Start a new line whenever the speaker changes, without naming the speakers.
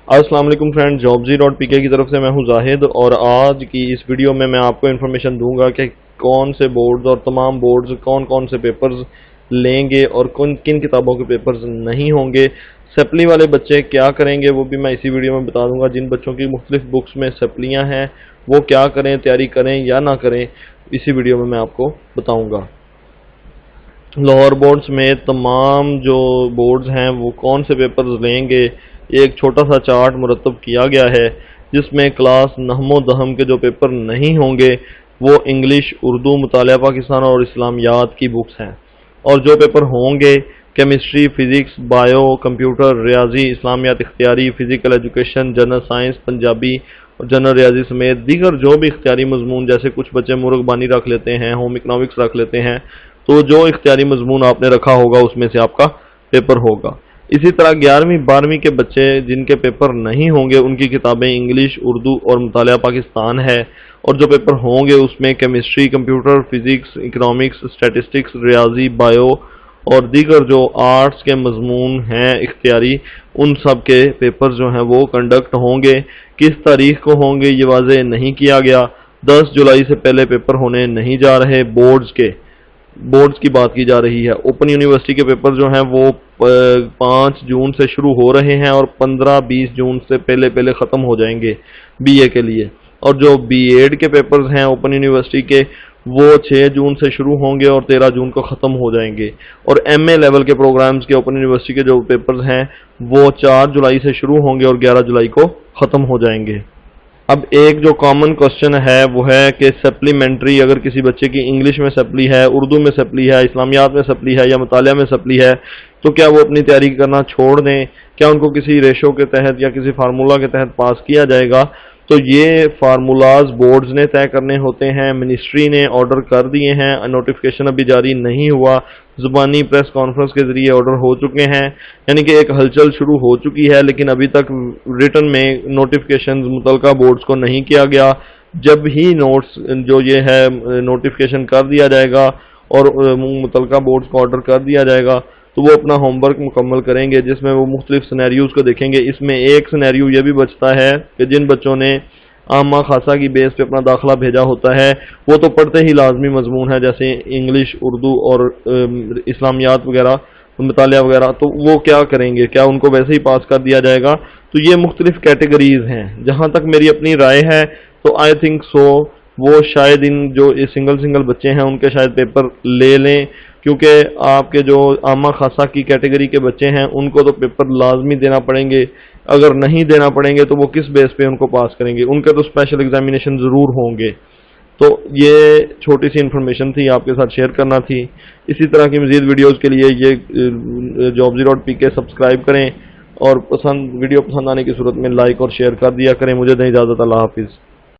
अस्सलाम वालेकुम friend, jobzy.pk की तरफ से मैं हूं जाहिद। और आज की इस वीडियो में मैं आपको इन्फॉर्मेशन दूंगा कि कौन से बोर्ड्स और तमाम बोर्ड्स कौन कौन से पेपर्स लेंगे और किन किताबों के पेपर्स नहीं होंगे। सप्ली वाले बच्चे क्या करेंगे वो भी मैं इसी वीडियो में बता दूंगा। जिन बच्चों की मुख्तलिफ बुक्स में सप्लियाँ हैं वो क्या करें, तैयारी करें या ना करें, इसी वीडियो में मैं आपको बताऊँगा। लाहौर बोर्ड्स में तमाम जो बोर्ड्स हैं वो कौन से पेपर्स लेंगे, एक छोटा सा चार्ट मुरतब किया गया है जिसमें क्लास नहमो दहम के जो पेपर नहीं होंगे वो इंग्लिश, उर्दू, मुतालिया पाकिस्तान और इस्लामियात की बुक्स हैं, और जो पेपर होंगे केमिस्ट्री, फिजिक्स, बायो, कंप्यूटर, रियाजी, इस्लामियात इख्तियारी, physical education, general science, Punjabi और जनरल रियाजी समेत दीगर जो भी इख्तियारी मजमून, जैसे कुछ बच्चे मुर्गबानी रख लेते हैं, होम इकनॉमिक्स रख लेते हैं, तो जो इख्तियारी मजमून आपने रखा होगा उसमें से आपका पेपर होगा। इसी तरह 11वीं 12वीं के बच्चे जिनके पेपर नहीं होंगे उनकी किताबें इंग्लिश, उर्दू और मुतालिया पाकिस्तान है, और जो पेपर होंगे उसमें chemistry, computer, physics, economics, statistics, रियाजी, बायो और दीगर जो आर्ट्स के मजमून हैं इख्तियारी, उन सब के पेपर जो हैं वो कंडक्ट होंगे। किस तारीख को होंगे ये वाज़ेह नहीं किया गया। 10 जुलाई से पहले पेपर होने नहीं जा रहे। बोर्ड्स की बात की जा रही है। ओपन यूनिवर्सिटी के पेपर जो हैं वो 5 जून से शुरू हो रहे हैं और 15-20 जून से पहले पहले ख़त्म हो जाएंगे बीए के लिए। और जो बीएड के पेपर्स हैं ओपन यूनिवर्सिटी के वो 6 जून से शुरू होंगे और 13 जून को ख़त्म हो जाएंगे। और एमए लेवल के प्रोग्राम्स के ओपन यूनिवर्सिटी के जो पेपर्स हैं वो 4 जुलाई से शुरू होंगे और 11 जुलाई को ख़त्म हो जाएंगे। अब एक जो कॉमन क्वेश्चन है वो है कि सप्लीमेंट्री, अगर किसी बच्चे की इंग्लिश में सप्ली है, उर्दू में सप्ली है, इस्लामियात में सप्ली है या मुतालिया में सप्ली है, तो क्या वो अपनी तैयारी करना छोड़ दें? क्या उनको किसी रेशो के तहत या किसी फार्मूला के तहत पास किया जाएगा? तो ये फार्मूलाज बोर्ड्स ने तय करने होते हैं, मिनिस्ट्री ने ऑर्डर कर दिए हैं, नोटिफिकेशन अभी जारी नहीं हुआ, जुबानी प्रेस कॉन्फ्रेंस के जरिए ऑर्डर हो चुके हैं, यानी कि एक हलचल शुरू हो चुकी है, लेकिन अभी तक रिटन में नोटिफिकेशन मुतलका बोर्ड्स को नहीं किया गया। जब ही नोट्स जो ये है नोटिफिकेशन कर दिया जाएगा और मुतलका बोर्ड्स को ऑर्डर कर दिया जाएगा तो वो अपना होमवर्क मुकम्मल करेंगे, जिसमें वो मुख्तलिफ सिनेरियोज को देखेंगे। इसमें एक सिनेरियो ये भी बचता है कि जिन बच्चों ने आमा खासा की बेस पे अपना दाखिला भेजा होता है वो तो पढ़ते ही लाजमी मजमून है, जैसे इंग्लिश, उर्दू और इस्लामियात वगैरह, मुतालिया वगैरह, तो वो क्या करेंगे? क्या उनको वैसे ही पास कर दिया जाएगा? तो ये मुख्तलिफ कैटेगरीज हैं। जहाँ तक मेरी अपनी राय है तो आई थिंक सो वो शायद इन जो सिंगल बच्चे हैं उनके शायद पेपर ले लें, क्योंकि आपके जो आमा खासा की कैटेगरी के बच्चे हैं उनको तो पेपर लाजमी देना पड़ेंगे। अगर नहीं देना पड़ेंगे तो वो किस बेस पे उनको पास करेंगे? उनके तो स्पेशल एग्जामिनेशन ज़रूर होंगे। तो ये छोटी सी इन्फॉर्मेशन थी, आपके साथ शेयर करना थी। इसी तरह की मज़ीद वीडियोज़ के लिए ये jobzy.pk सब्सक्राइब करें और वीडियो पसंद आने की सूरत में लाइक और शेयर कर दिया करें। मुझे दें इजाज़त। अल्लाह हाफिज़।